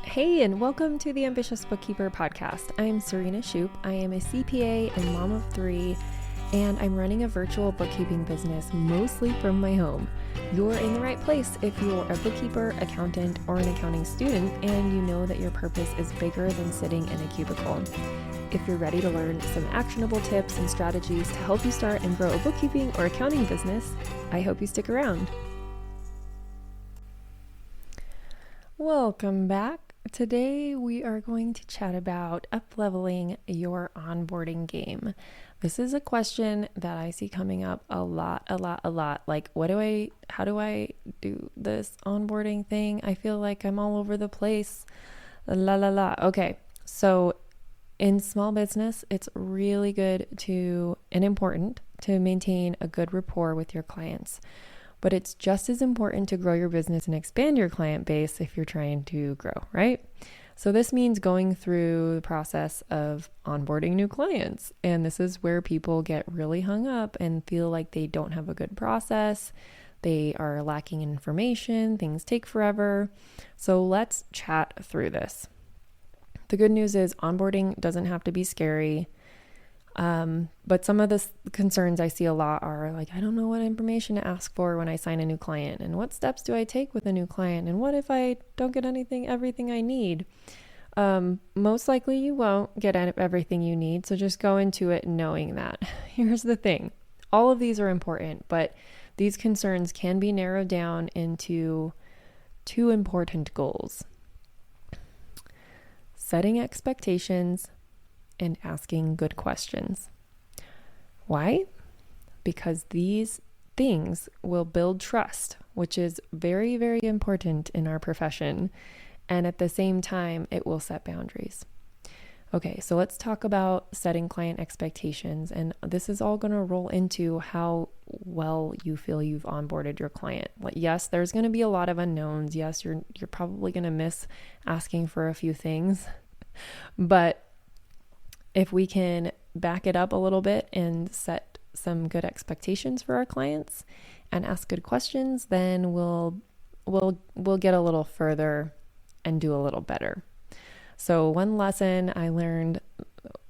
Hey, and welcome to the Ambitious Bookkeeper Podcast. I'm Serena Shoup. I am a CPA and mom of three, and I'm running a virtual bookkeeping business mostly from my home. You're in the right place if you're a bookkeeper, accountant, or an accounting student, and you know that your purpose is bigger than sitting in a cubicle. If you're ready to learn some actionable tips and strategies to help you start and grow a bookkeeping or accounting business, I hope you stick around. Welcome back. Today we are going to chat about upleveling your onboarding game. This is a question that I see coming up a lot. Like, how do I do this onboarding thing? I feel like I'm all over the place. Okay, so in small business, it's really good and important to maintain a good rapport with your clients. But it's just as important to grow your business and expand your client base if you're trying to grow, right? So this means going through the process of onboarding new clients. And this is where people get really hung up and feel like they don't have a good process. They are lacking information. Things take forever. So let's chat through this. The good news is onboarding doesn't have to be scary. But some of the concerns I see a lot are like, I don't know what information to ask for when I sign a new client, and what steps do I take with a new client, and what if I don't get everything I need? Most likely you won't get everything you need, so just go into it knowing that. Here's the thing. All of these are important, but these concerns can be narrowed down into two important goals: setting expectations and asking good questions. Why? Because these things will build trust, which is very, very important in our profession. And at the same time, it will set boundaries. Okay, so let's talk about setting client expectations. And this is all going to roll into how well you feel you've onboarded your client. Yes, there's going to be a lot of unknowns. Yes, you're probably going to miss asking for a few things. But if we can back it up a little bit and set some good expectations for our clients and ask good questions, then we'll get a little further and do a little better. So one lesson I learned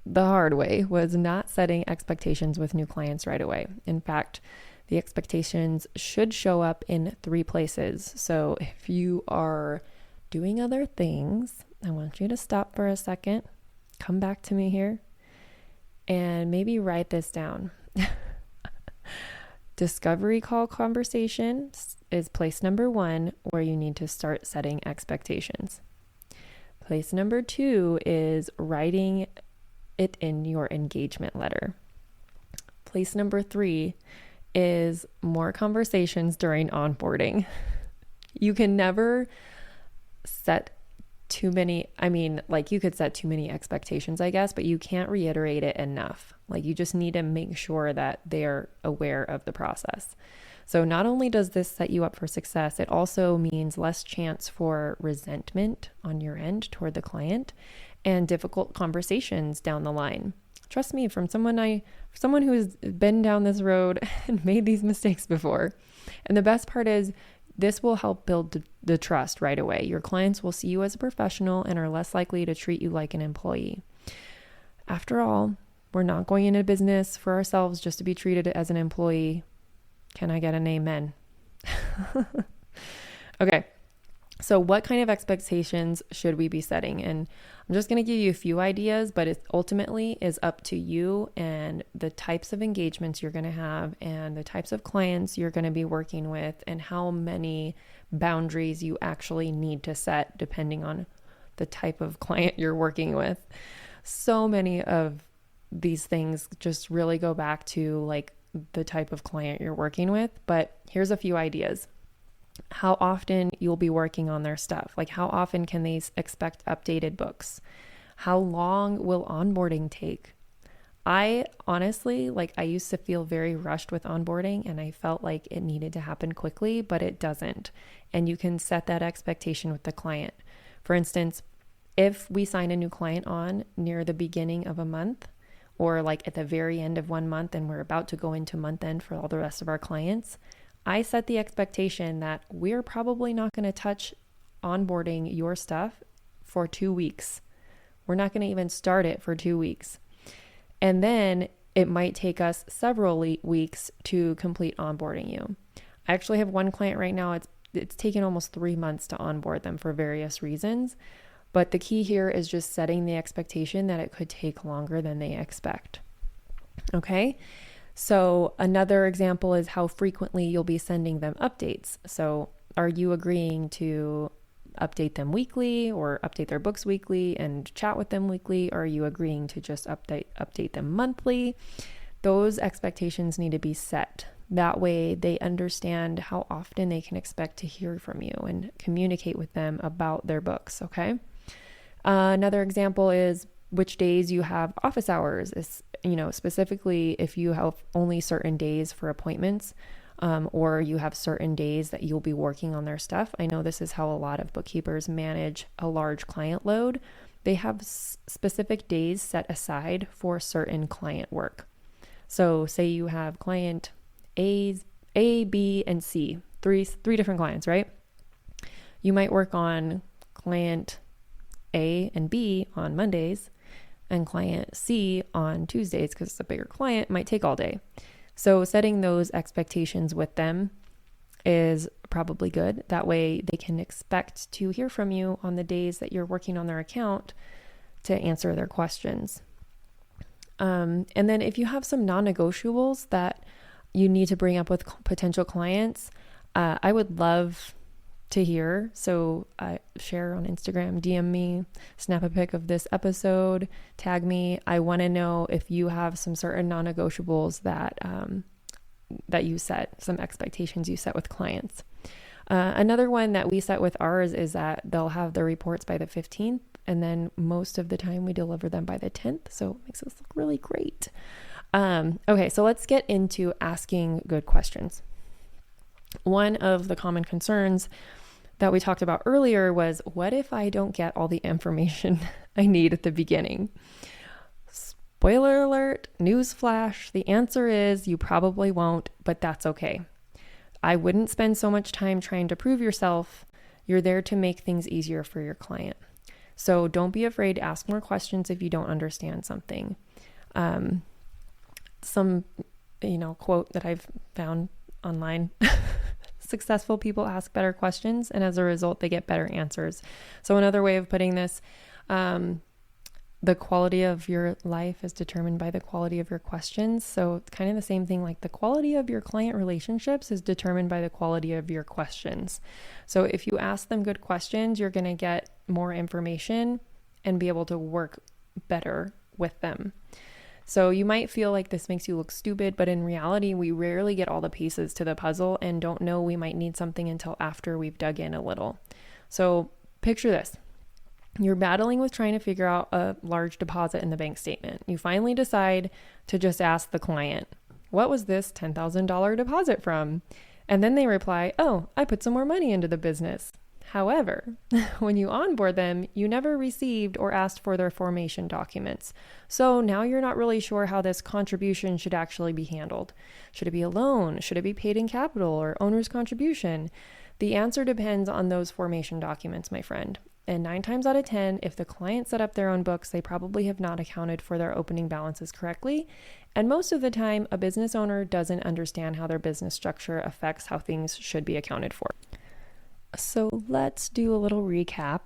the hard way was not setting expectations with new clients right away. In fact, the expectations should show up in 3 places. So if you are doing other things, I want you to stop for a second. Come back to me here and maybe write this down. Discovery call conversation is place number 1, where you need to start setting expectations. Place number 2 is writing it in your engagement letter. Place number 3 is more conversations during onboarding. You can never set too many, you could set too many expectations, I guess, but you can't reiterate it enough. You just need to make sure that they're aware of the process. So not only does this set you up for success, it also means less chance for resentment on your end toward the client and difficult conversations down the line. Trust me, from someone who has been down this road and made these mistakes before. And the best part is, this will help build the trust right away. Your clients will see you as a professional and are less likely to treat you like an employee. After all, we're not going into business for ourselves just to be treated as an employee. Can I get an amen? Okay. So what kind of expectations should we be setting? And I'm just going to give you a few ideas, but it ultimately is up to you and the types of engagements you're going to have and the types of clients you're going to be working with and how many boundaries you actually need to set depending on the type of client you're working with. So many of these things just really go back to the type of client you're working with, but here's a few ideas. How often you'll be working on their stuff. How often can they expect updated books? How long will onboarding take? I honestly, I used to feel very rushed with onboarding, and I felt like it needed to happen quickly, but it doesn't. And you can set that expectation with the client. For instance, if we sign a new client on near the beginning of a month, or at the very end of one month, and we're about to go into month end for all the rest of our clients, I set the expectation that we're probably not going to touch onboarding your stuff for 2 weeks. We're not going to even start it for 2 weeks. And then it might take us several weeks to complete onboarding you. I actually have one client right now. It's taken almost 3 months to onboard them for various reasons. But the key here is just setting the expectation that it could take longer than they expect. Okay? So another example is how frequently you'll be sending them updates. So are you agreeing to update them weekly or update their books weekly and chat with them weekly? Or are you agreeing to just update them monthly? Those expectations need to be set. That way they understand how often they can expect to hear from you and communicate with them about their books, okay? Another example is which days you have office hours. Is, specifically if you have only certain days for appointments, or you have certain days that you'll be working on their stuff. I know this is how a lot of bookkeepers manage a large client load. They have specific days set aside for certain client work. So say you have client A, B, and C, three different clients, right? You might work on client A and B on Mondays and client C on Tuesdays because it's a bigger client, might take all day. So setting those expectations with them is probably good. That way they can expect to hear from you on the days that you're working on their account to answer their questions. And then if you have some non-negotiables that you need to bring up with potential clients, I would love to hear. So share on Instagram, DM me, snap a pic of this episode, tag me. I want to know if you have some certain non-negotiables that you set, some expectations you set with clients. Another one that we set with ours is that they'll have their reports by the 15th, and then most of the time we deliver them by the 10th. So it makes us look really great. Okay, so let's get into asking good questions. One of the common concerns that we talked about earlier was, what if I don't get all the information I need at the beginning? Spoiler alert, newsflash, the answer is you probably won't, but that's okay. I wouldn't spend so much time trying to prove yourself. You're there to make things easier for your client. So don't be afraid to ask more questions if you don't understand something. Some, quote that I've found online, successful people ask better questions, and as a result, they get better answers. So another way of putting this, the quality of your life is determined by the quality of your questions. So it's kind of the same thing, like the quality of your client relationships is determined by the quality of your questions. So if you ask them good questions, you're going to get more information and be able to work better with them. So you might feel like this makes you look stupid, but in reality, we rarely get all the pieces to the puzzle and don't know we might need something until after we've dug in a little. So picture this. You're battling with trying to figure out a large deposit in the bank statement. You finally decide to just ask the client, what was this $10,000 deposit from? And then they reply, oh, I put some more money into the business. However, when you onboard them, you never received or asked for their formation documents. So now you're not really sure how this contribution should actually be handled. Should it be a loan? Should it be paid in capital or owner's contribution? The answer depends on those formation documents, my friend. And 9 times out of 10, if the client set up their own books, they probably have not accounted for their opening balances correctly. And most of the time, a business owner doesn't understand how their business structure affects how things should be accounted for. So let's do a little recap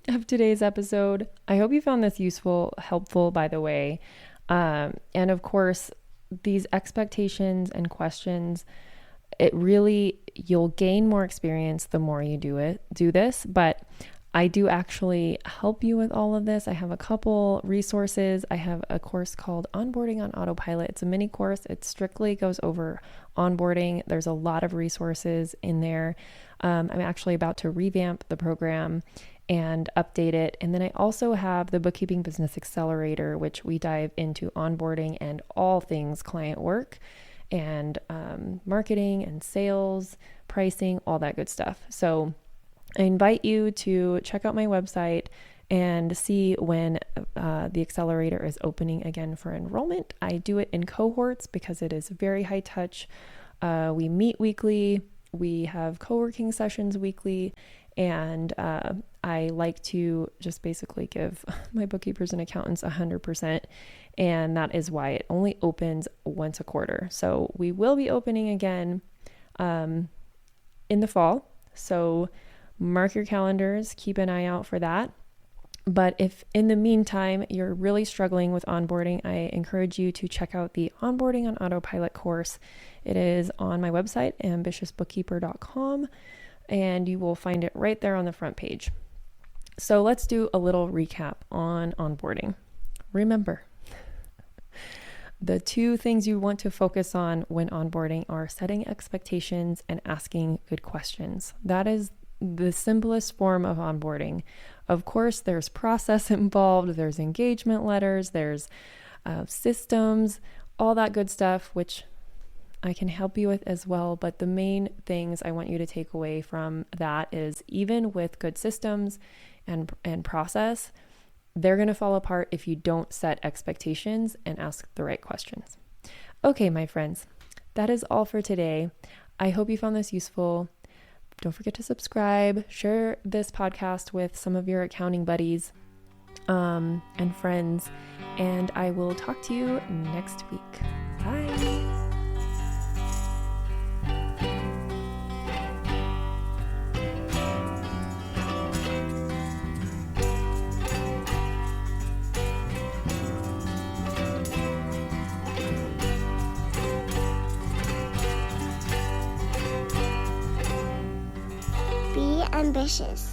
of today's episode. I hope you found this useful, helpful, by the way. And of course, these expectations and questions, you'll gain more experience the more you do this, but I do actually help you with all of this. I have a couple resources. I have a course called Onboarding on Autopilot. It's a mini course. It strictly goes over onboarding. There's a lot of resources in there. I'm actually about to revamp the program and update it. And then I also have the Bookkeeping Business Accelerator, which we dive into onboarding and all things client work and marketing and sales, pricing, all that good stuff. So I invite you to check out my website and see when the accelerator is opening again for enrollment. I do it in cohorts because it is very high touch. We meet weekly. We have co-working sessions weekly, and I like to just basically give my bookkeepers and accountants 100%, and that is why it only opens once a quarter. So we will be opening again in the fall. So mark your calendars, keep an eye out for that. But if in the meantime you're really struggling with onboarding, I encourage you to check out the Onboarding on Autopilot course. It is on my website, ambitiousbookkeeper.com, and you will find it right there on the front page. So let's do a little recap on onboarding. Remember, the two things you want to focus on when onboarding are setting expectations and asking good questions. That is the simplest form of onboarding. Of course, there's process involved, there's engagement letters, there's systems, all that good stuff, which I can help you with as well. But the main things I want you to take away from that is even with good systems and process, they're going to fall apart if you don't set expectations and ask the right questions. Okay, my friends, that is all for today. I hope you found this useful. Don't forget to subscribe, share this podcast with some of your accounting buddies and friends, and I will talk to you next week. Bye. Be ambitious.